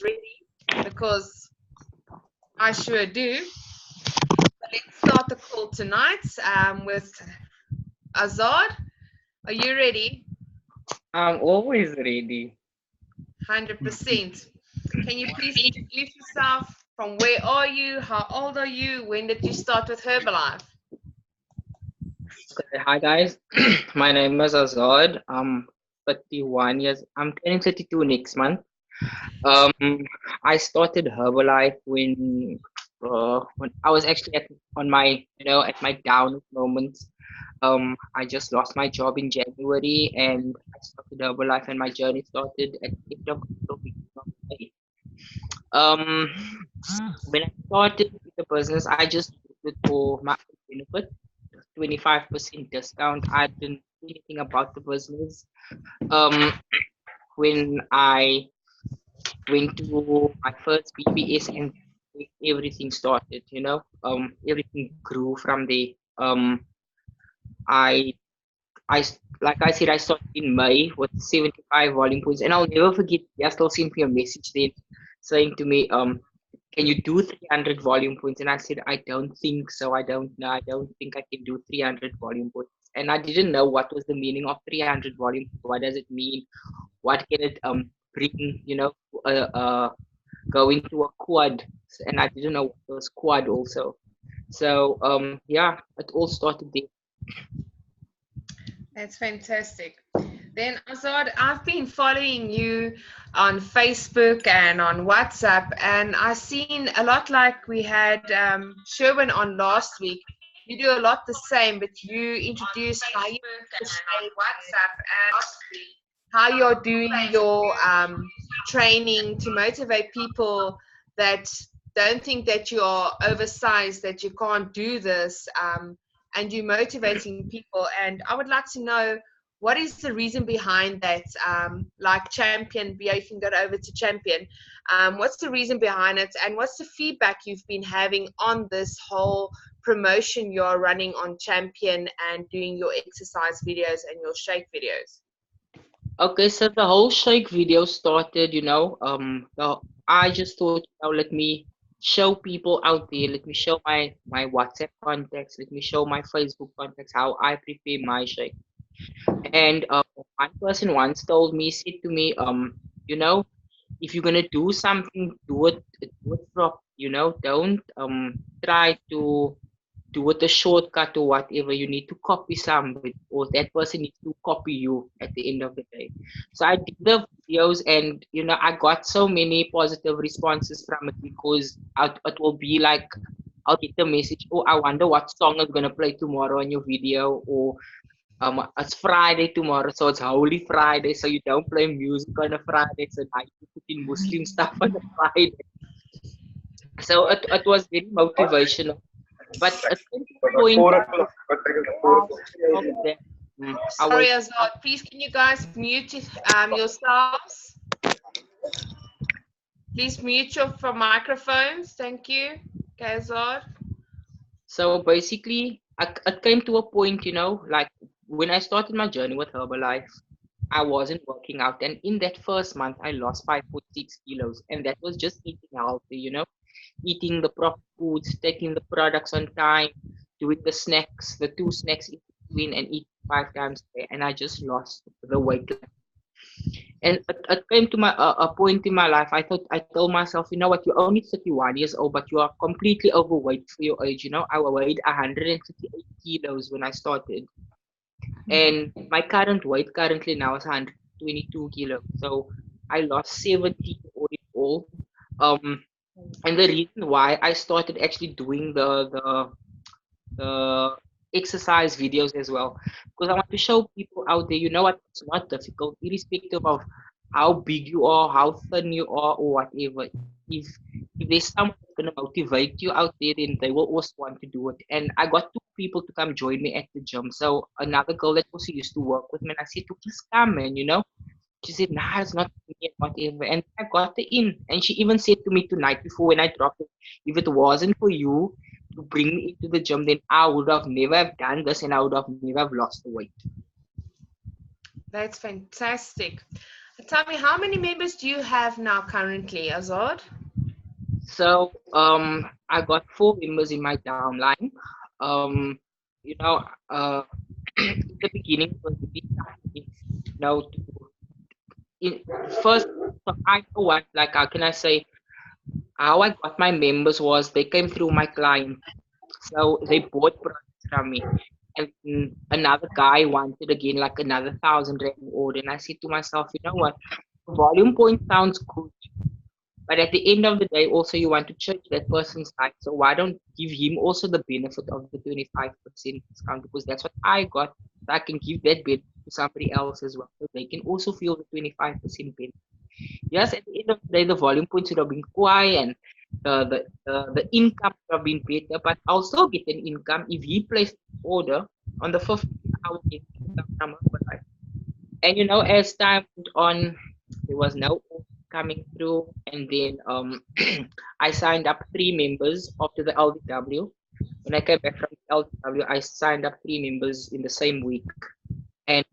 ready because I sure do. Let's start the call tonight with Azad. Are you ready? I'm always ready. 100%. Can you please introduce yourself? From where are you? How old are you? When did you start with Herbalife? Okay, hi guys. My name is Azad. I'm 31 years. I'm turning 32 next month. Um, I started Herbalife when I was actually on my at my down moments. I just lost my job in January, and I started Herbalife, and my journey started at the end of May. Um, when I started with the business, I just did it for my own benefit. 25% discount. I didn't know anything about the business. Um, when I went to my first BBS and everything started, everything grew from there. I, like I said, I started in May with 75 volume points, and I'll never forget. They still sent me a message then saying to me, can you do 300 volume points? And I said, I don't think so. I don't know. I don't think I can do 300 volume points. And I didn't know what was the meaning of 300 volume points. What does it mean? What can it bring, going to a quad? And I didn't know what was quad also. So yeah, it all started there. That's fantastic. Then, Azad, I've been following you on Facebook and on WhatsApp, and I've seen a lot like we had Sherwin on last week. You do a lot the same, but you introduce how you how you're doing your training to motivate people that don't think that you are oversized, that you can't do this, and you're motivating people. And I would like to know what is the reason behind that, like Champion, Bia, you can go over to Champion. What's the reason behind it, and what's the feedback you've been having on this whole promotion you're running on Champion and doing your exercise videos and your shake videos? Okay, so the whole shake video started, I just thought, let me show people out there, let me show my WhatsApp contacts, let me show my Facebook contacts how I prepare my shake. And one person once told me, said to me, you know, if you're gonna do something, do it proper, don't try to do it a shortcut or whatever. You need to copy somebody, or that person needs to copy you at the end of the day. So I did the videos, and I got so many positive responses from it because it will be like I'll get the message, oh, I wonder what song is gonna play tomorrow on your video, or it's Friday tomorrow, so it's Holy Friday, so you don't play music on a Friday, so now you put in Muslim stuff on a Friday. So it was very motivational. But at some point of that, I Sorry, was Azad. Please, can you guys mute yourselves? Please mute your from microphones. Thank you. Okay, Azad. so basically, it came to a point, like when I started my journey with Herbalife, I wasn't working out, and in that first month, I lost 5.6 kilos, and that was just eating healthy, eating the proper foods, taking the products on time, doing the snacks, the two snacks in between, and eating 5 times a day, and I just lost the weight. And it came to a point in my life. I told myself, you know what, you're only 31 years old, but you are completely overweight for your age. I weighed 158 kilos when I started, and my current weight currently now is 122 kilos. So I lost 70 all in all. Um, and the reason why I started actually doing the exercise videos as well, because I want to show people out there, what, it's not difficult, irrespective of how big you are, how thin you are, or whatever. If if there's someone that's gonna motivate you out there, then they will also want to do it. And I got two people to come join me at the gym. So another girl that also used to work with me, and I said, to just come, man, She said, nah, it's not for me, and whatever. And I got her in. And she even said to me tonight before when I dropped it, if it wasn't for you to bring me into the gym, then I would have never have done this, and I would have never have lost the weight. That's fantastic. Tell me, how many members do you have now currently, Azad? So I got 4 members in my downline. Um, you know, in the beginning it was a bit tough for me, to first. So I know what, like, how can I say, how I got my members was they came through my client. So they bought products from me. And another guy wanted again like another 1,000 rand order. And I said to myself, you know what? Volume point sounds good. But at the end of the day, also you want to change that person's life. So why don't give him also the benefit of the 25% discount? Because that's what I got. So I can give that benefit to somebody else as well. So they can also feel the 25% benefit. Yes, at the end of the day, the volume points would have been quiet and the income would have been better, but I'll still get an income if he placed an order on the 15th. I will get income from Herbalife. And as time went on, there was no order coming through, and then I signed up 3 members after the LDW. When I came back from the LDW, I signed up 3 members in the same week, and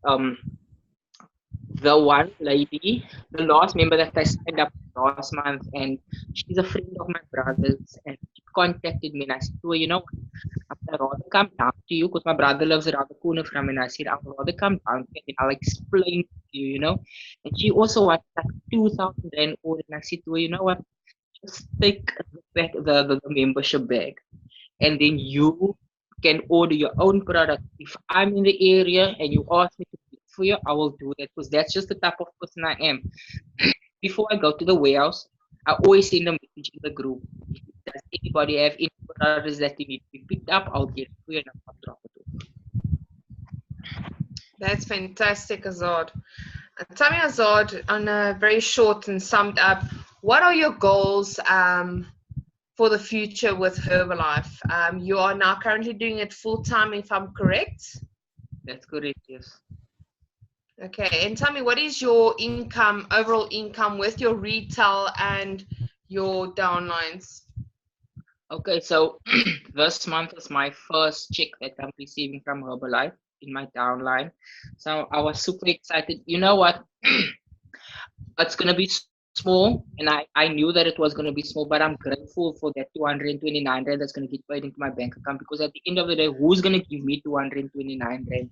the one lady, the last member that I signed up last month, and she's a friend of my brother's, and she contacted me and I said, well, I'd rather come down to you because my brother lives around the corner from me. And I said, I would rather come down to you and I'll explain to you. And she also wanted like 2,000 rand order. And I said to her, you know what, just take the membership bag and then you can order your own product. If I'm in the area and you ask me to do it for you, I will do that because that's just the type of person I am. Before I go to the warehouse, I always send a message in the group. Does anybody have any products that you need to be picked up? I'll get it for you and I'll drop it off. That's fantastic, Azad. Tell me, Azad, on a very short and summed up, what are your goals for the future with Herbalife? You are now currently doing it full time, if I'm correct. That's correct, yes. Okay, and tell me, what is your income, overall income with your retail and your downlines? Okay, so this month is my first check that I'm receiving from Herbalife in my downline. So I was super excited. You know what? It's gonna be small, and I knew that it was gonna be small, but I'm grateful for that 229 rand that's gonna get paid into my bank account because at the end of the day, who's gonna give me 229 rand?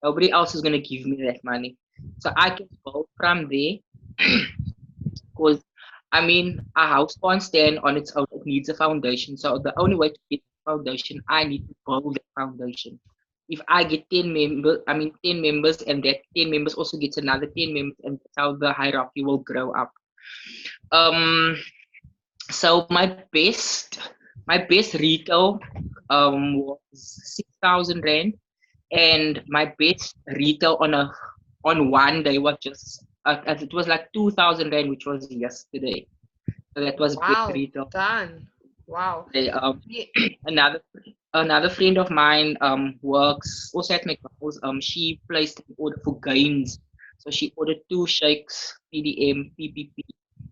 Nobody else is gonna give me that money. So I can go from there because I mean a house can't stand on its own, it needs a foundation. So the only way to get a foundation, I need to build that foundation. If I get 10 members, and that 10 members also gets another 10 members, and that's how the hierarchy will grow up. Um, so my best retail was 6,000 rand, and my best retail on one day was just it was like 2,000 rand, which was yesterday. So that was best Wow, retail. done. Wow. They, Yeah, another another friend of mine works also at McDonald's. She placed an order for gains. So she ordered 2 shakes, PDM, PPP,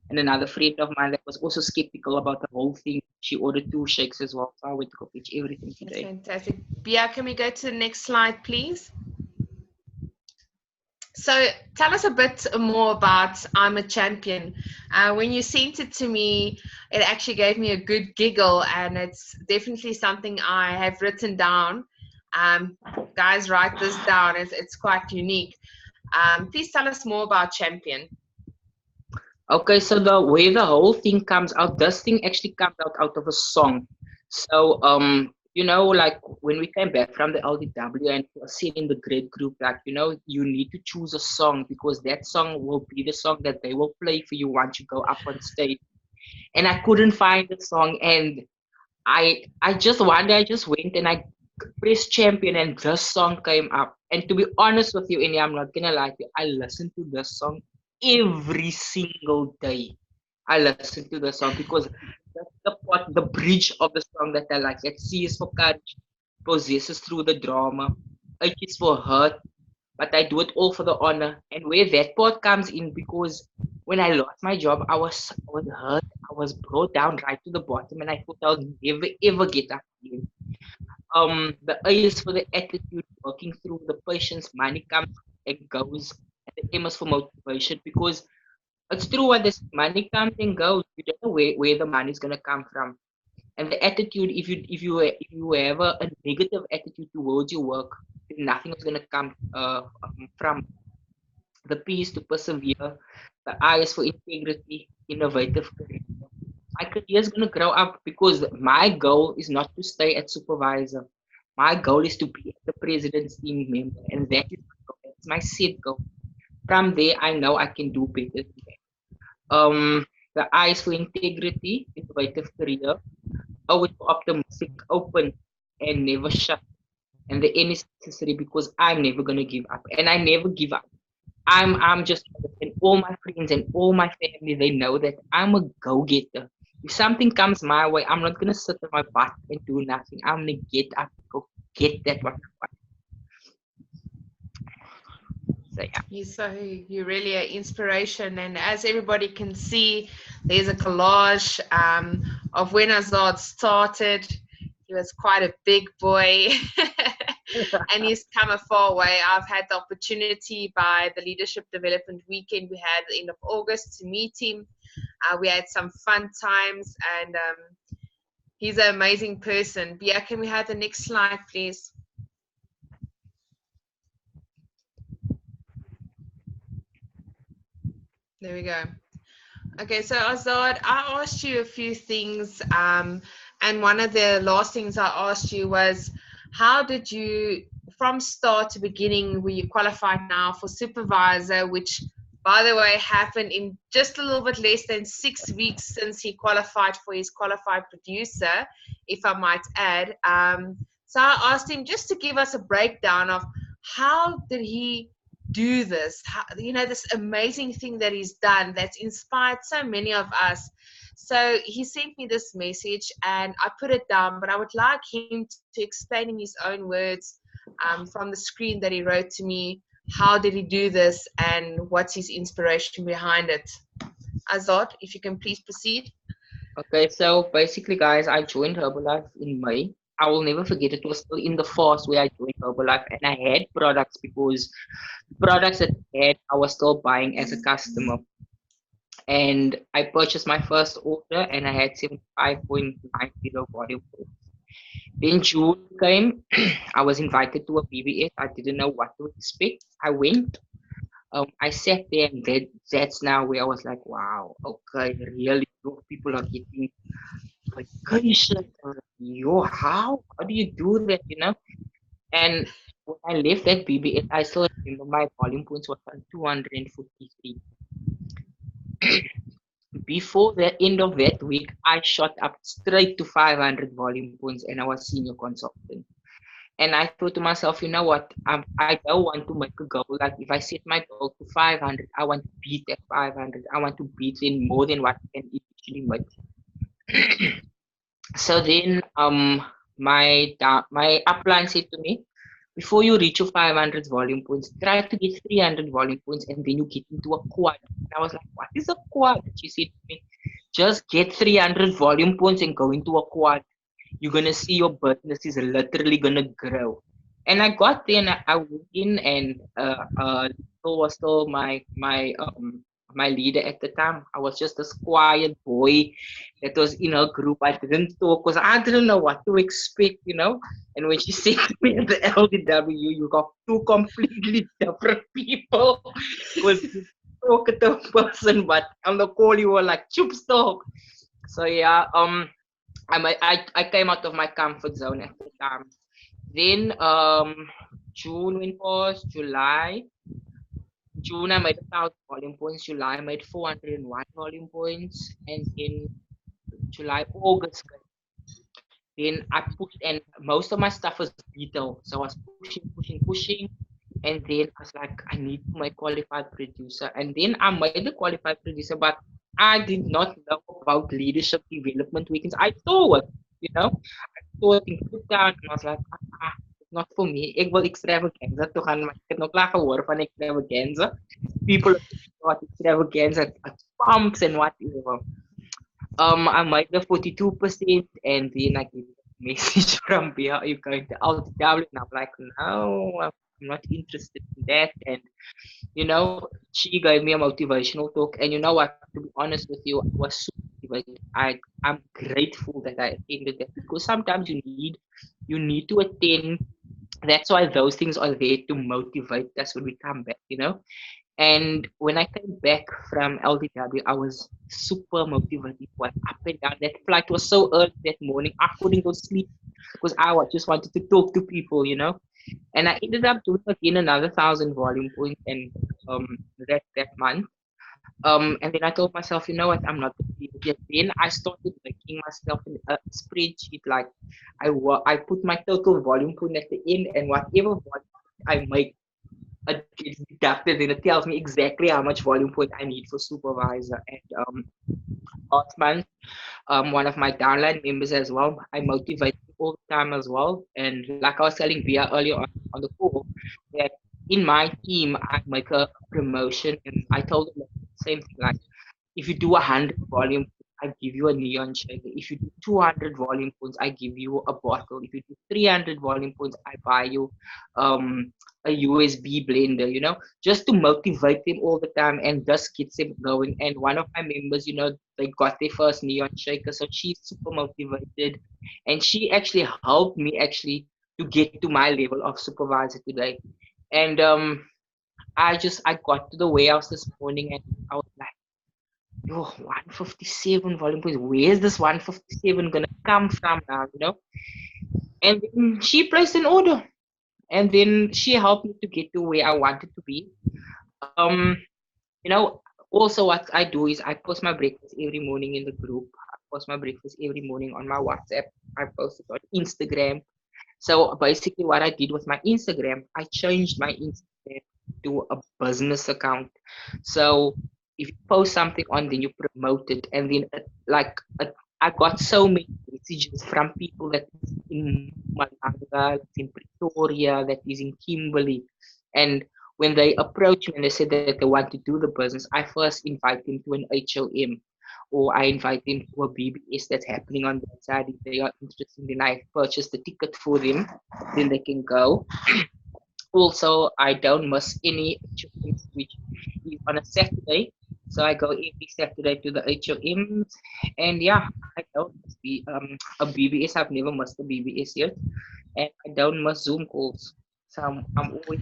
and another friend of mine that was also skeptical about the whole thing. She ordered 2 shakes as well. So I went to go fetch everything that's today. fantastic. Bia, can we go to the next slide, please? So tell us a bit more about I'm a Champion. When you sent it to me, it actually gave me a good giggle, and it's definitely something I have written down. Guys, write this down. It's quite unique. Please tell us more about Champion. Okay, so the way the whole thing comes out, this thing actually comes out of a song. So like when we came back from the LDW and we were seen in the grade group, like you need to choose a song because that song will be the song that they will play for you once you go up on stage. And I couldn't find the song, and I just one day I just went and I pressed Champion, and this song came up. And to be honest with you, Indy, I'm not gonna lie to you, I listen to this song every single day. I listen to the song because that's the bridge of the song that I like. That C is for courage, possesses through the drama, H is for hurt, but I do it all for the honor. And where that part comes in, because when I lost my job, I was hurt, I was brought down right to the bottom, and I thought I'll never ever get up again. The A is for the attitude, working through the patience, money comes and goes. and the M is for motivation, because it's true what this money comes and goes. You don't know where the money is gonna come from. And the attitude, if you have a negative attitude towards your work, then nothing is gonna come from. The P is to persevere. The I is for integrity, innovative career. My career is gonna grow up because my goal is not to stay at supervisor. My goal is to be the president's team member, and that is my goal. That's my set goal. From there, I know I can do better than that. The I is for integrity, innovative career. O is for optimistic, open, and never shut. And the N is necessary because I'm never gonna give up, and I never give up. I'm just, and all my friends and all my family, they know that I'm a go-getter. If something comes my way, I'm not gonna sit on my butt and do nothing. I'm gonna get up, go get that what I want. So yeah. You're really an inspiration, and as everybody can see, there's a collage of when AZAAD started. He was quite a big boy, and he's come a far way. I've had the opportunity by the Leadership Development Weekend we had at the end of August to meet him. We had some fun times, and he's an amazing person. Bia, can we have the next slide, please? There we go. Okay, so AZAAD, I asked you a few things, and one of the last things I asked you was, how did you, from start to beginning, were you qualified now for supervisor, which, by the way, happened in just a little bit less than 6 weeks since he qualified for his qualified producer, if I might add. So I asked him just to give us a breakdown of how did he do this, this amazing thing that he's done that's inspired so many of us. So he sent me this message and I put it down, but I would like him to explain in his own words, from the screen that he wrote to me, how did he do this and what's his inspiration behind it. AZAAD, if you can please proceed. Okay, so basically, guys, I joined Herbalife in May. I will never forget, it was still in the fast where I joined Herbalife, and I had products because the products that I had, I was still buying as a customer. And I purchased my first order and I had 75.90 volume. Then June came, I was invited to a BBS. I didn't know what to expect. I went. I sat there, and that's now where I was like, wow, okay, really, people are getting vacation. Yo, how do you do that, And when I left that BBS, I still remember my volume points was on 243. Before the end of that week, I shot up straight to 500 volume points and I was senior consultant. And I thought to myself, you know what? I don't want to make a goal. Like if I set my goal to 500, I want to beat that 500. I want to beat in more than what I can eventually make. So then, my upline said to me, before you reach your 500 volume points, try to get 300 volume points, and then you get into a quad. And I was like, what is a quad? She said to me, just get 300 volume points and go into a quad. You're gonna see your business is literally gonna grow. And I got there and I went in, and Nicole was still my leader at the time. I was just this quiet boy that was in her group. I didn't talk because I didn't know what to expect. And when she said to me at the LDW, you got two completely different people. It was this talkative person, but on the call you were like, chup stop. So yeah, I came out of my comfort zone at the time. Then June when was July. June I made 1,000 volume points. July I made 401 volume points, and in July, August, then I pushed, and most of my stuff was detail. So I was pushing, and then I was like, I need to make qualified producer, and then I made the qualified producer, but I did not know about leadership development weekends. I saw it, I saw it in Kuta, and I was like, it's not for me. Ik wil extravaganza toe gaan, maar ik heb nog klaar gehoord van extravaganza. People what extravaganza, pumps and whatever. I made the 42%, and then I get a message from Bia, are you going to LTW? And I'm like, no, I'm I'm not interested in that. And you know, she gave me a motivational talk, and you know what? To be honest with you, I was so motivated. I'm grateful that I attended that, because sometimes you need to attend. That's why those things are there to motivate us when we come back, you know. And when I came back from LDW, I was super motivated. Was up and down. That flight was so early that morning. I couldn't go sleep because just wanted to talk to people, you know. And I ended up doing again another 1,000 volume points and that month. And then I told myself, you know what, I'm not going to be able to. Then I started making myself a spreadsheet. Like I put my total volume point at the end, and whatever volume I make, it gets deducted, and it tells me exactly how much volume point I need for supervisor. And last month, one of my downline members as well, I motivate him all the time as well. And like I was telling Bia earlier on the call, that in my team I make a promotion, and I told him the same thing. Like, if you do 100 volume, I give you a neon shaker. If you do 200 volume points, I give you a bottle. If you do 300 volume points, I buy you a USB blender, you know, just to motivate them all the time and just gets them going. And one of my members, you know, they got their first neon shaker, so she's super motivated, and she actually helped me actually to get to my level of supervisor today. And I got to the warehouse this morning, and I was like, yo, 157 volume points. Where's this 157 gonna come from now, you know? And then she placed an order, and then she helped me to get to where I wanted to be. Um, you know, also what I do is I post my breakfast every morning in the group. I post my breakfast every morning on my WhatsApp. I post it on Instagram. So basically, what I did with my Instagram, I changed my Instagram to a business account. So if you post something on, then you promote it, and then I got so many messages from people that is in Malanga, that's in Pretoria, that is in Kimberley, and when they approach me and they say that they want to do the business, I first invite them to an HOM, or I invite them to a BBS that's happening on that side. If they are interested, then I purchase the ticket for them, then they can go. Also, I don't miss any HOMs, which is on a Saturday. So I go every Saturday to the HOMs, and yeah, I don't miss a BBS. I've never missed a BBS yet, and I don't miss Zoom calls. So I'm always.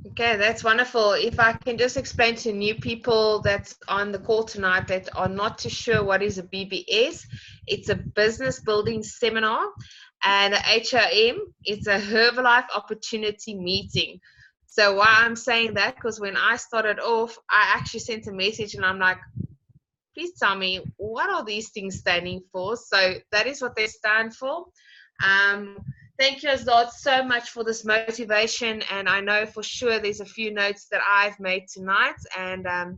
Okay, that's wonderful. If I can just explain to new people that's on the call tonight that are not too sure what is a BBS, it's a business building seminar, and a HRM, it's a Herbalife opportunity meeting. So why I'm saying that, because when I started off, I actually sent a message and I'm like, please tell me, what are these things standing for? So that is what they stand for. Um, Thank you, AZAAD, so much for this motivation. And I know for sure there's a few notes that I've made tonight, and a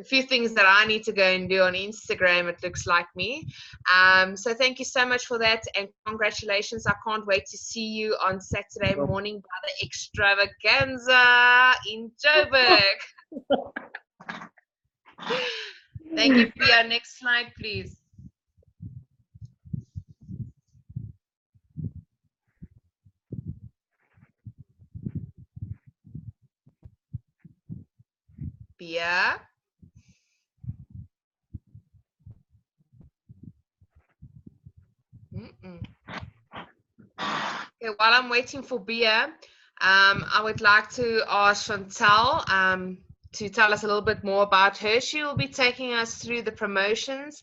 few things that I need to go and do on Instagram, it looks like me. So thank you so much for that, and congratulations. I can't wait to see you on Saturday morning by the extravaganza in Joburg. Thank you, Pia. Next slide, please. Pia. Okay, while I'm waiting for Bia, I would like to ask Chantal to tell us a little bit more about her. She will be taking us through the promotions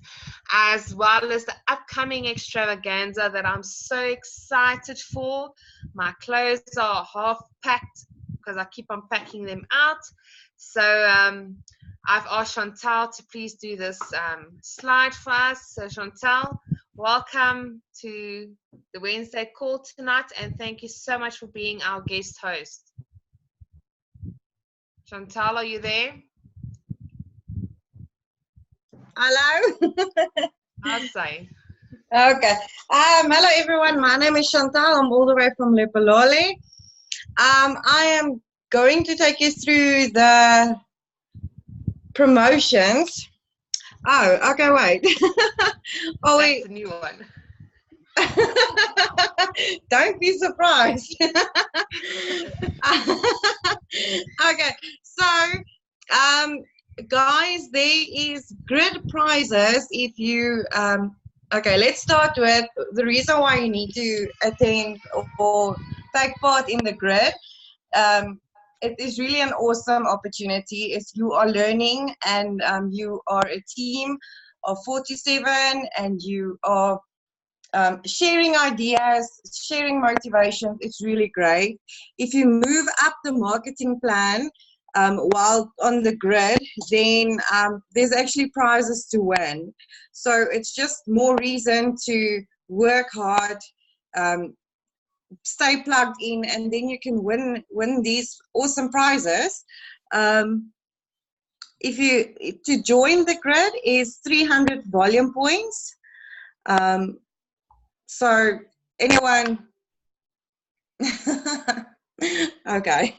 as well as the upcoming extravaganza that I'm so excited for. My clothes are half packed because I keep on packing them out. So I've asked Chantal to please do this slide for us. So Chantal, welcome to the Wednesday call tonight, and thank you so much for being our guest host. Chantal, are you there? Hello. I'll say. Okay. Hello everyone. My name is Chantal. I'm all the way from Lepolole. I am going to take you through the promotions. Oh, okay, wait. That's the new one. Don't be surprised. Okay, so guys, there is grid prizes if you okay, let's start with the reason why you need to attend or take part in the grid. It is really an awesome opportunity if you are learning and you are a team of 47 and you are sharing ideas, sharing motivations. It's really great. If you move up the marketing plan while on the grid, then there's actually prizes to win. So it's just more reason to work hard, stay plugged in, and then you can win these awesome prizes. If you to join the grid is 300 volume points. So anyone? Okay.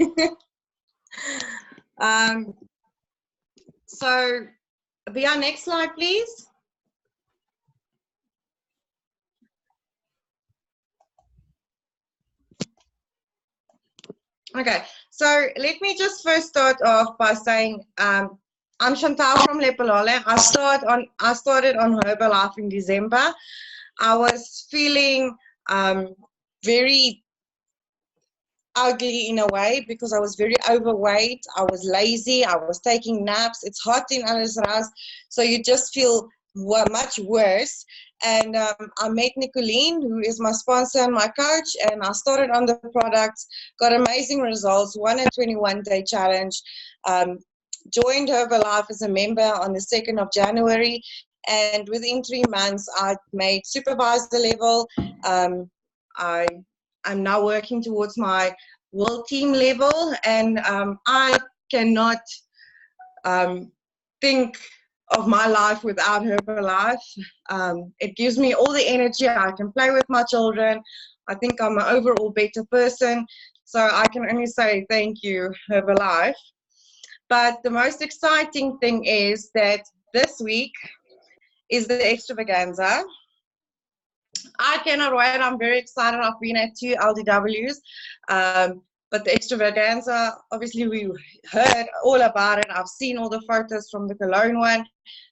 So Bia, next slide, please. Okay, so let me just first start off by saying I'm Chantal from Lepelale. I started on Herbalife in December. I was feeling very ugly in a way because I was very overweight. I was lazy. I was taking naps. It's hot in Alesras, so you just feel much worse. And I met Nicolene, who is my sponsor and my coach, and I started on the products, got amazing results, won a 21-day challenge, joined Herbalife as a member on the 2nd of January, and within 3 months, I made supervisor level. I'm now working towards my world team level, and I cannot think of my life without Herbalife. It gives me all the energy. I can play with my children. I think I'm an overall better person. So I can only say thank you, Herbalife. But the most exciting thing is that this week is the extravaganza. I cannot wait. I'm very excited. I've been at 2 LDWs. But the extravaganza, obviously we heard all about it. I've seen all the photos from the Cologne one.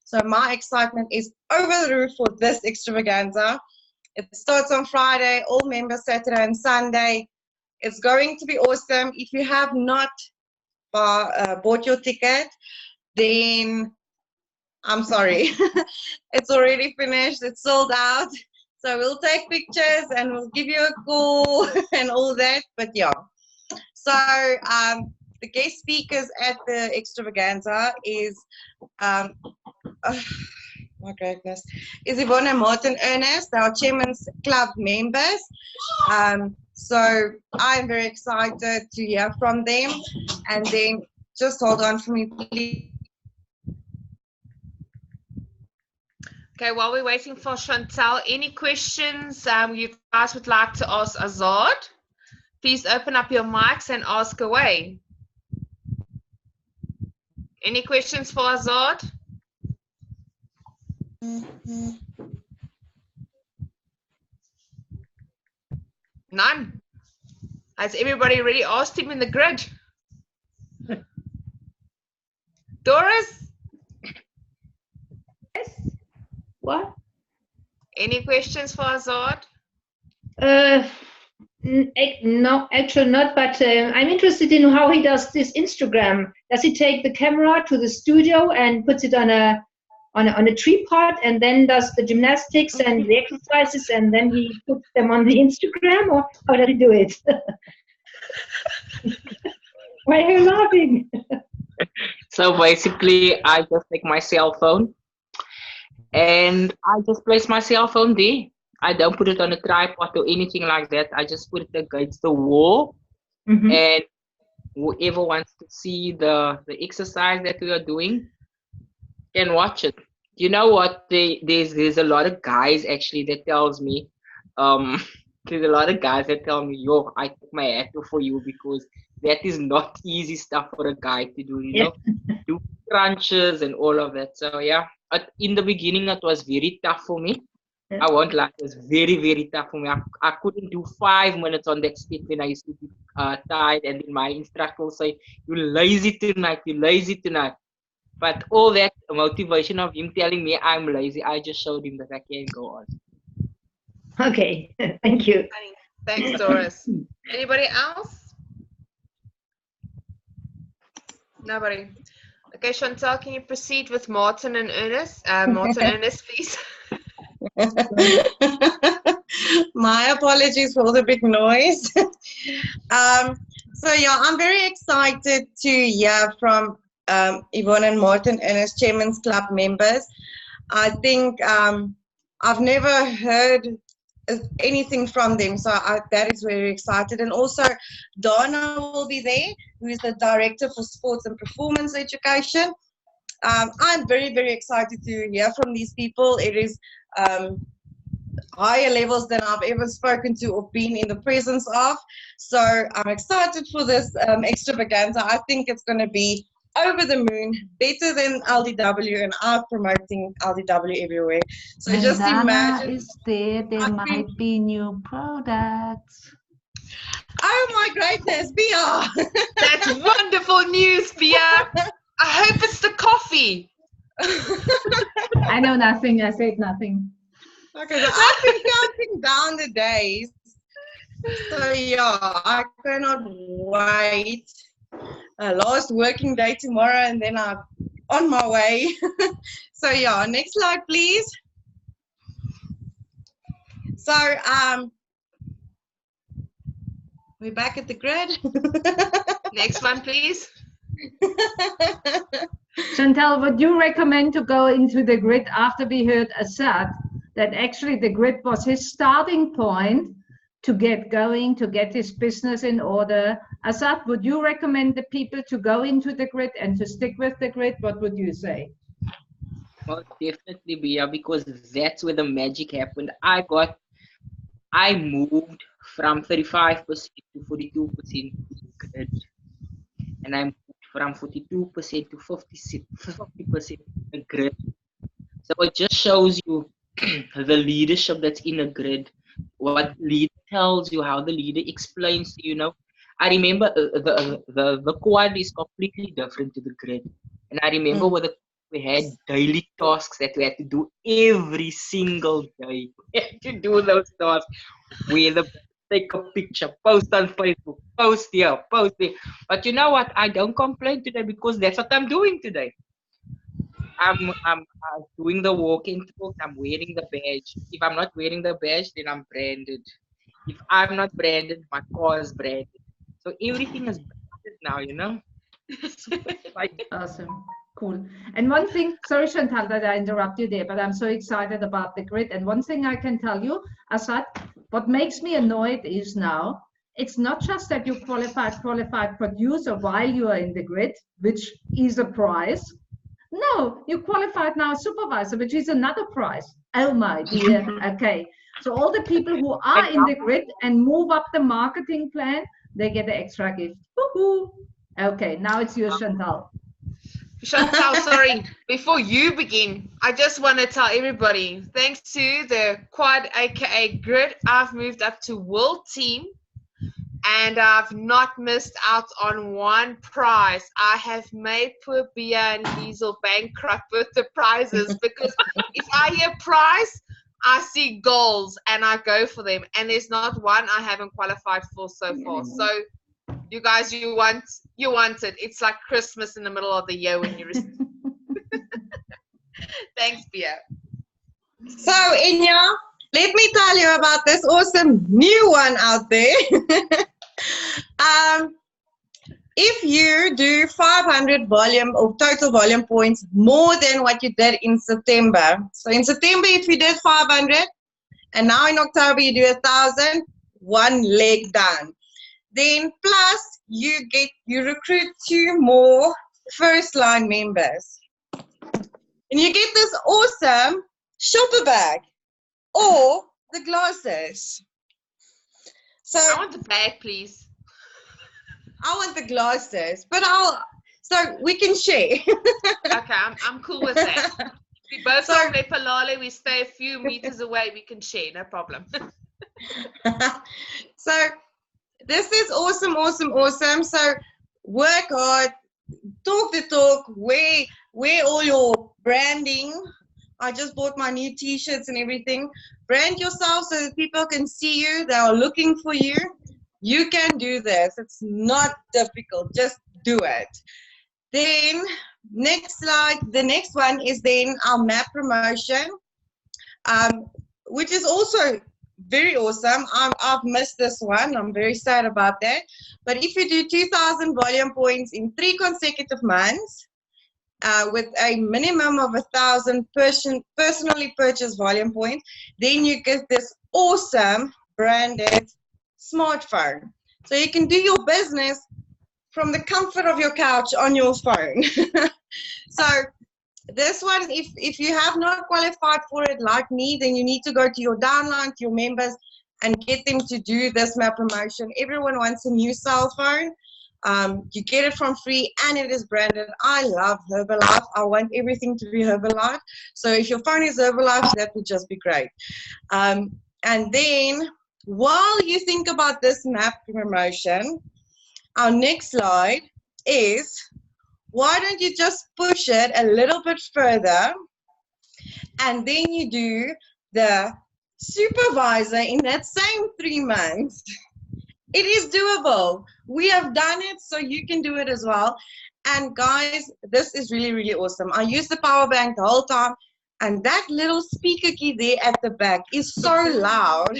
So my excitement is over the roof for this extravaganza. It starts on Friday, all members Saturday and Sunday. It's going to be awesome. If you have not bought your ticket, then I'm sorry. It's already finished. It's sold out. So we'll take pictures and we'll give you a call and all that. But yeah. So the guest speakers at the extravaganza is, oh my goodness, is Yvonne and Martin Ernest, our Chairman's Club members. So I'm very excited to hear from them. And then just hold on for me, please. Okay, while we're waiting for Chantal, any questions you guys would like to ask AZAAD? Please open up your mics and ask away. Any questions for AZAAD? None. Has everybody already asked him in the grid? Doris? Yes. What? Any questions for AZAAD? No, actually not, but I'm interested in how he does this Instagram. Does he take the camera to the studio and puts it on a tripod and then does the gymnastics and the exercises and then he puts them on the Instagram, or how does he do it? Why are you laughing? So basically, I just take my cell phone and I just place my cell phone there. I don't put it on a tripod or anything like that. I just put it against the wall, and whoever wants to see the exercise that we are doing can watch it. You know what? There's a lot of guys actually that tells me, there's a lot of guys that tell me, yo, I took my hat off for you because that is not easy stuff for a guy to do, you know, do crunches and all of that. So yeah, but in the beginning it was very tough for me I won't lie, it was very, very tough for me. I couldn't do 5 minutes on that stick when I used to be tired, and then my instructor will say, "You lazy tonight, you lazy tonight." But all that motivation of him telling me I'm lazy, I just showed him that I can go on. Okay, thank you. Thanks, Doris. Anybody else? Nobody. Okay, Chantal, can you proceed with Martin and Ernest? Martin, Ernest, please. My apologies for all the big noise. So yeah, I'm very excited to hear from Yvonne and Martin and as Chairman's Club members. I think I've never heard anything from them, so that is very excited. And also Donna will be there, who is the Director for Sports and Performance Education. I'm very, very excited to hear from these people. It is higher levels than I've ever spoken to or been in the presence of. So I'm excited for this extravaganza. I think it's going to be over the moon, better than LDW, and I'm promoting LDW everywhere. So When just Dana imagine. is there might be new products. Oh my greatness, Bia! That's wonderful news, Bia. I hope it's the coffee. I know nothing. I said nothing. Okay, so I've been counting down the days. So yeah, I cannot wait. Last working day tomorrow, and then I'm on my way. So yeah, next slide, please. So we're back at the grid. Next one, please. Chantal, would you recommend to go into the grid after we heard AZAAD that actually the grid was his starting point to get going, to get his business in order? AZAAD, would you recommend the people to go into the grid and to stick with the grid? What would you say? Well, definitely, Bia, because that's where the magic happened. I moved from 35% to 42% grid, and I moved from 42% to 50% a grid. So it just shows you the leadership that's in a grid, what leader tells you, how the leader explains to you. I remember the quad is completely different to the grid, and I remember we had daily tasks that we had to do every single day. We had to do those tasks. Take a picture, post on Facebook, post here, post there. But you know what? I don't complain today because that's what I'm doing today. I'm doing the walking talk. I'm wearing the badge. If I'm not wearing the badge, then I'm branded. If I'm not branded, my car is branded. So everything is branded now, Awesome. Cool. And one thing, sorry Chantal that I interrupt you there, but I'm so excited about the grid. And one thing I can tell you, AZAAD, what makes me annoyed is now, it's not just that you qualified producer while you are in the grid, which is a prize. No, you qualified now supervisor, which is another prize. Oh my dear. Okay. So all the people who are in the grid and move up the marketing plan, they get an extra gift. Woohoo! Okay, now it's yours, Chantal. Chantal, sorry, before you begin, I just want to tell everybody, thanks to the Quad aka Grid, I've moved up to World Team and I've not missed out on one prize. I have made poor Bia and Diesel bankrupt with the prizes because if I hear prize, I see goals and I go for them. And there's not one I haven't qualified for so far. So you guys, you want it. It's like Christmas in the middle of the year when you receive. Thanks, Bia. So, Inya, let me tell you about this awesome new one out there. If you do 500 volume or total volume points more than what you did in September. So in September, if you did 500, and now in October you do 1,000, one leg done. Then plus you recruit 2 more first line members. And you get this awesome shopper bag or the glasses. So I want the bag, please. I want the glasses, but so we can share. Okay, I'm cool with that. We both So- from Lepalale, we stay a few meters away, we can share, no problem. So this is awesome, awesome, awesome. So work hard, talk the talk, wear all your branding. I just bought my new t-shirts and everything. Brand yourself so that people can see you. They are looking for you. You can do this. It's not difficult. Just do it. Then next slide, the next one is then our map promotion, which is also very awesome. I've missed this one. I'm very sad about that. But if you do 2,000 volume points in 3 consecutive months, with a minimum of 1,000 personally purchased volume points, then you get this awesome branded smartphone. So you can do your business from the comfort of your couch on your phone. So this one, if you have not qualified for it like me, then you need to go to your downline, to your members, and get them to do this map promotion. Everyone wants a new cell phone. You get it from free and it is branded. I love Herbalife. I want everything to be Herbalife. So if your phone is Herbalife, that would just be great. And then while you think about this map promotion, our next slide is, why don't you just push it a little bit further, and then you do the supervisor in that same 3 months. It is doable. We have done it, so you can do it as well. And guys, this is really, really awesome. I use the power bank the whole time, and that little speaker key there at the back is so loud.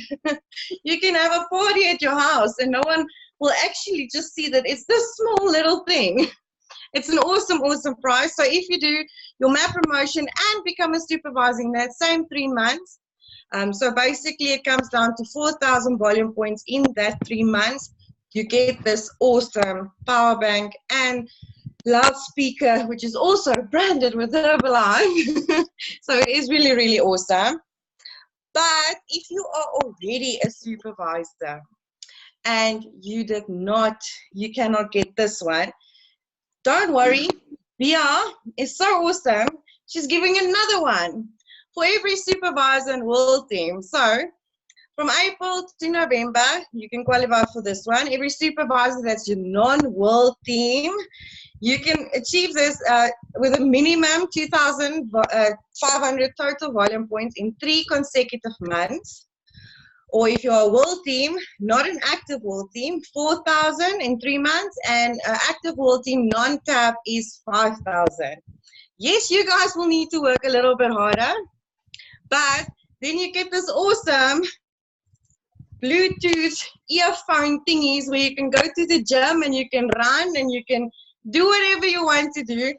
You can have a party at your house and no one will actually just see that it's this small little thing. It's an awesome, awesome price. So if you do your map promotion and become a supervisor in that same 3 months, so basically it comes down to 4,000 volume points in that 3 months. You get this awesome power bank and loudspeaker, which is also branded with Herbalife. So it is really, really awesome. But if you are already a supervisor and you cannot get this one, don't worry. Bia is so awesome. She's giving another one for every supervisor and world team. So from April to November, you can qualify for this one. Every supervisor that's your non-world team, you can achieve this with a minimum 2,500 total volume points in 3 consecutive months. Or if you're a world team, not an active world team, 4,000 in 3 months, and an active world team non-tab is 5,000. Yes, you guys will need to work a little bit harder, but then you get this awesome Bluetooth earphone thingies where you can go to the gym and you can run and you can do whatever you want to do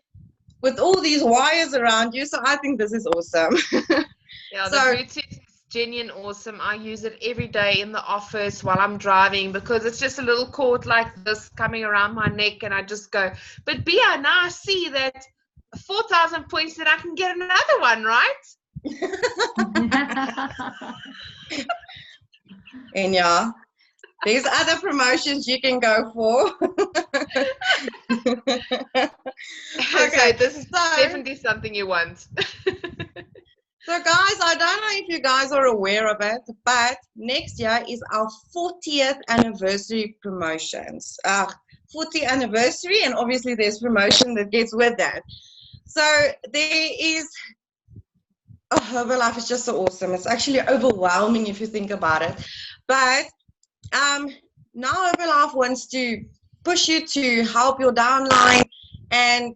with all these wires around you. So I think this is awesome. Yeah, the Bluetooth is genuine awesome. I use it every day in the office while I'm driving because it's just a little cord like this coming around my neck and I just go. But Bia, now I see that 4,000 points that I can get another one, right? And yeah, there's other promotions you can go for. Okay, so this is definitely something you want. So guys, I don't know if you guys are aware of it, but next year is our 40th anniversary promotions. 40th anniversary, and obviously there's promotion that gets with that. So there is, Herbalife is just so awesome. It's actually overwhelming if you think about it. But now Herbalife wants to push you to help your downline and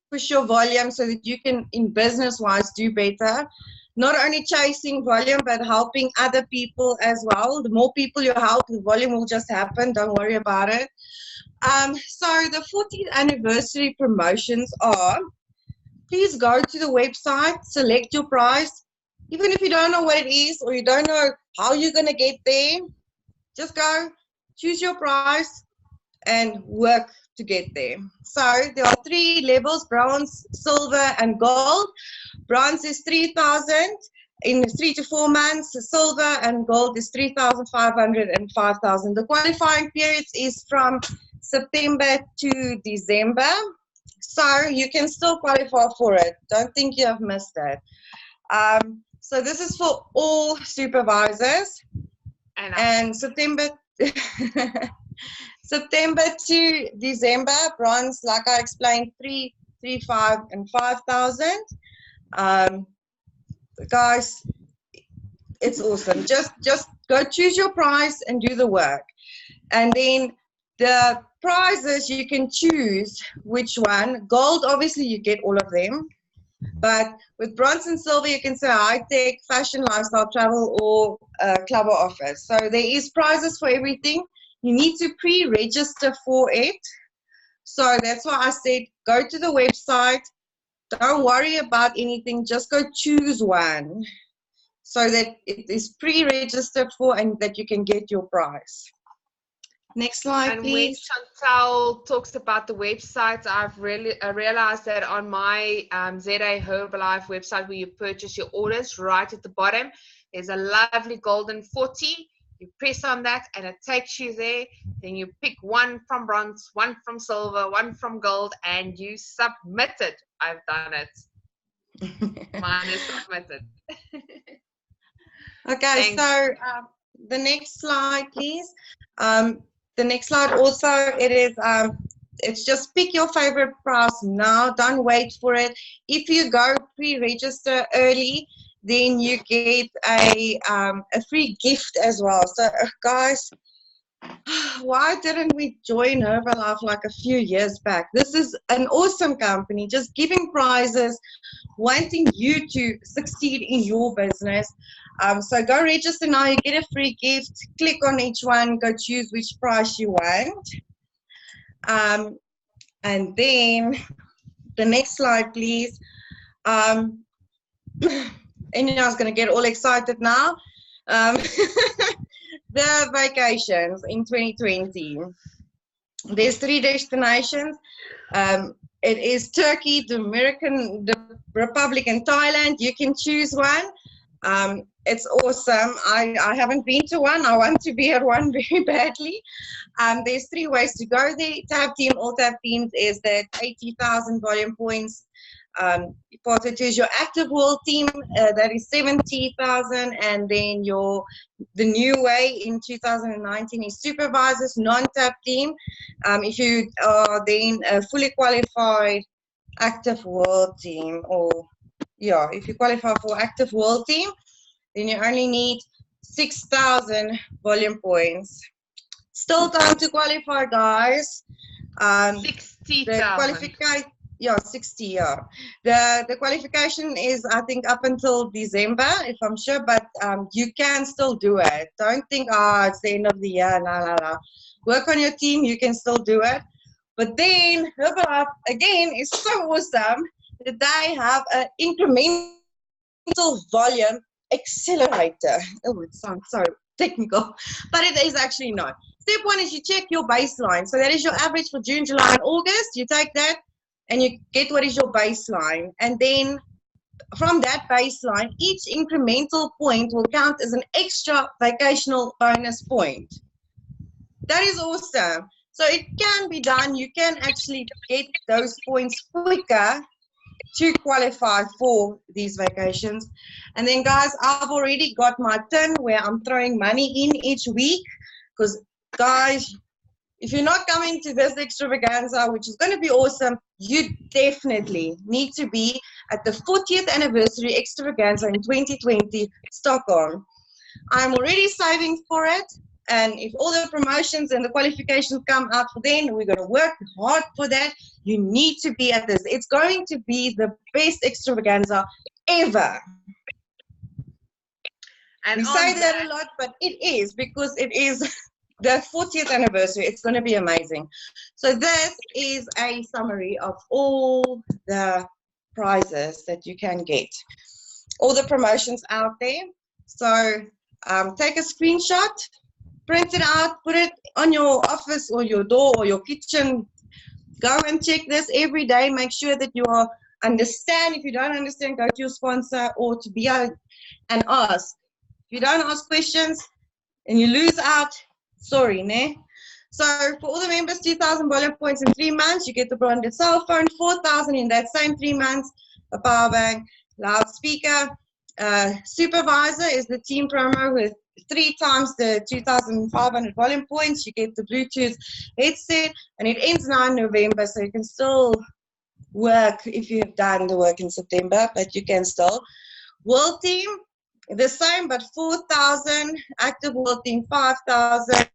push your volume so that you can, in business-wise, do better. Not only chasing volume, but helping other people as well. The more people you help, the volume will just happen. Don't worry about it. So the 40th anniversary promotions are, please go to the website, select your price. Even if you don't know what it is or you don't know how you're going to get there, just go, choose your price, and work to get there. So there are 3 levels, bronze, silver, and gold. Bronze is 3,000 in 3 to 4 months. Silver and gold is 3,500 and 5,000. The qualifying periods is from September to December. So you can still qualify for it. Don't think you have missed it. So this is for all supervisors. And September September to December, bronze, like I explained, 3, 3, 5, and 5,000. Guys, it's awesome. Just go choose your prize and do the work. And then the prizes, you can choose which one. Gold, obviously, you get all of them. But with bronze and silver, you can say high-tech, fashion, lifestyle, travel, or club or office. So there is prizes for everything. You need to pre-register for it. So that's why I said go to the website. Don't worry about anything. Just go choose one so that it is pre-registered for and that you can get your prize. Next slide, please. And when Chantal talks about the websites, I've really realized that on my ZA Herbalife website where you purchase your orders, right at the bottom, there's a lovely golden 40. You press on that and it takes you there. Then you pick one from bronze, one from silver, one from gold, and you submit it. I've done it. Mine is submitted. Okay, so the next slide, please. The next slide also, it is, it's just pick your favorite prize now. Don't wait for it. If you go pre-register early, then you get a free gift as well. So guys, why didn't we join Herbalife like a few years back? This is an awesome company, just giving prizes, wanting you to succeed in your business. So go register now, you get a free gift, click on each one, go choose which prize you want. And then the next slide, please. Anya's going to get all excited now. The vacations in 2020. There's 3 destinations. It is Turkey, the Republic, and Thailand. You can choose one. It's awesome. I haven't been to one. I want to be at one very badly. There's 3 ways to go there. Tab team, all tab teams is that 80,000 volume points. Part of it is your active world team, that is 70,000, and then the new way in 2019 is supervisors, non-tab team. If you are then a fully qualified active world team, or yeah, if you qualify for active world team, then you only need 6,000 volume points. Still time to qualify, guys. 60,000. Yeah, 60, yeah. The qualification is, I think, up until December, if I'm sure, but you can still do it. Don't think, it's the end of the year, no. Work on your team, you can still do it. But then, Herbalife, again, is so awesome that they have an incremental volume accelerator. Oh, it sounds so technical, but it is actually not. Step 1 is you check your baseline. So that is your average for June, July, and August. You take that, and you get what is your baseline. And then from that baseline, each incremental point will count as an extra vacational bonus point. That is awesome. So it can be done. You can actually get those points quicker to qualify for these vacations. And then, guys, I've already got my tin where I'm throwing money in each week, because, guys, if you're not coming to this extravaganza, which is going to be awesome, you definitely need to be at the 40th anniversary extravaganza in 2020, Stockholm. I'm already saving for it, and if all the promotions and the qualifications come out for then, we're going to work hard for that. You need to be at this. It's going to be the best extravaganza ever. And we say that a lot, but it is, because it is the 40th anniversary. It's going to be amazing. So this is a summary of all the prizes that you can get, all the promotions out there. So take a screenshot, print it out, put it on your office or your door or your kitchen. Go and check this every day. Make sure that you understand. If you don't understand, go to your sponsor or to be out and ask. If you don't ask questions and you lose out, sorry, ne? So for all the members, 2,000 volume points in 3 months. You get the branded cell phone, 4,000 in that same 3 months, a power bank, loudspeaker. Supervisor is the team promo with 3 times the 2,500 volume points. You get the Bluetooth headset, and it ends now in November, so you can still work if you've done the work in September, but you can still. World team, the same, but 4,000. Active world team, 5,000.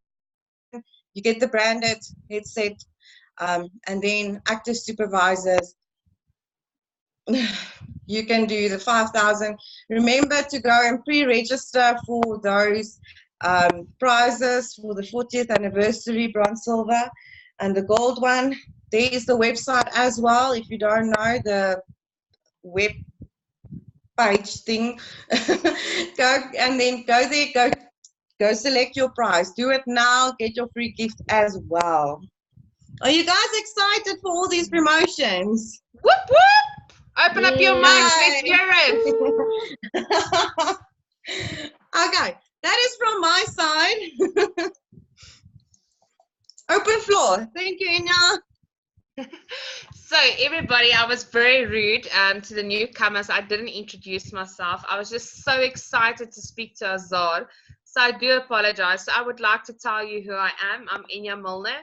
You get the branded headset, and then active supervisors. You can do the 5,000. Remember to go and pre-register for those prizes for the 40th anniversary bronze, silver, and the gold one. There is the website as well. If you don't know the web page thing, go and then go there. Go select your prize. Do it now. Get your free gift as well. Are you guys excited for all these promotions? Whoop whoop! Open up your minds. Let's hear it. Okay, that is from my side. Open floor. Thank you, Inya. So everybody, I was very rude to the newcomers. I didn't introduce myself. I was just so excited to speak to AZAAD. So I do apologize. So I would like to tell you who I am. I'm Inya Milner.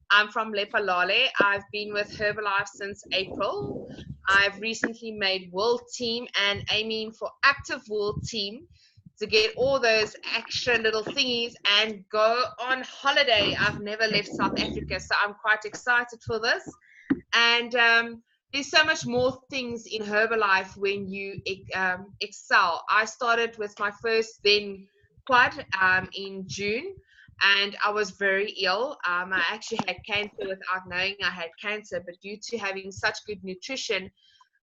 I'm from Lepalale. I've been with Herbalife since April. I've recently made World Team and aiming for Active World Team to get all those extra little thingies and go on holiday. I've never left South Africa, so I'm quite excited for this. And there's so much more things in Herbalife when you excel. I started with my first then quad in June, and I was very ill. I actually had cancer without knowing I had cancer, but due to having such good nutrition,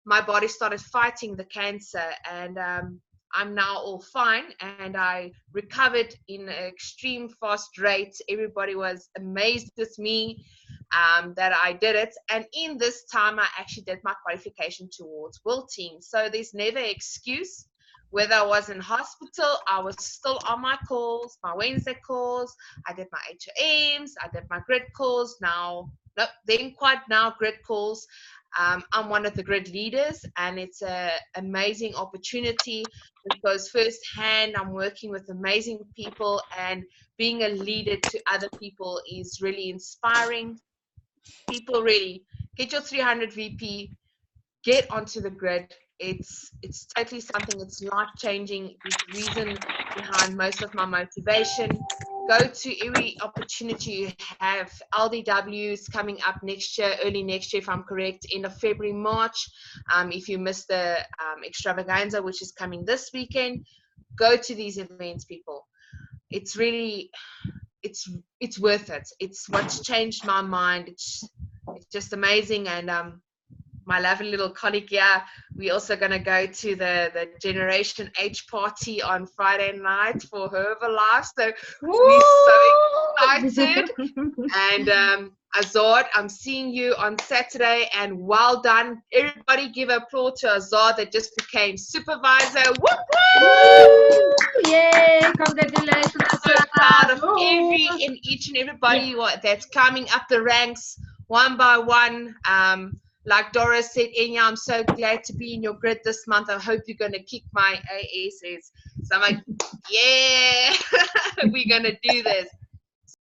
my body started fighting the cancer, and I'm now all fine, and I recovered in an extreme fast rate. Everybody was amazed with me that I did it, and in this time I actually did my qualification towards World Team. So there's never excuse. Whether I was in hospital, I was still on my calls, my Wednesday calls. I did my HOMs, I did my grid calls. Now, then quite now grid calls. I'm one of the grid leaders, and it's an amazing opportunity because firsthand I'm working with amazing people, and being a leader to other people is really inspiring. People really get your 300 VP, get onto the grid. It's totally something. It's life changing. It's the reason behind most of my motivation. Go to every opportunity you have. LDWs coming up next year, early next year, if I'm correct, end of February, March. If you missed the extravaganza, which is coming this weekend, go to these events, people. It's really, it's worth it. It's what's changed my mind. It's just amazing. And my lovely little colleague here, we're also going to go to the Generation H party on Friday night for Herbalife. So we're so excited. And AZAAD, I'm seeing you on Saturday, and well done. Everybody give applause to AZAAD that just became supervisor. Whoop, whoop! Yay, congratulations. So proud of each and everybody that's climbing up the ranks one by one. Like Doris said, Enya, I'm so glad to be in your grid this month. I hope you're going to kick my ASs. So I'm like, yeah, we're going to do this.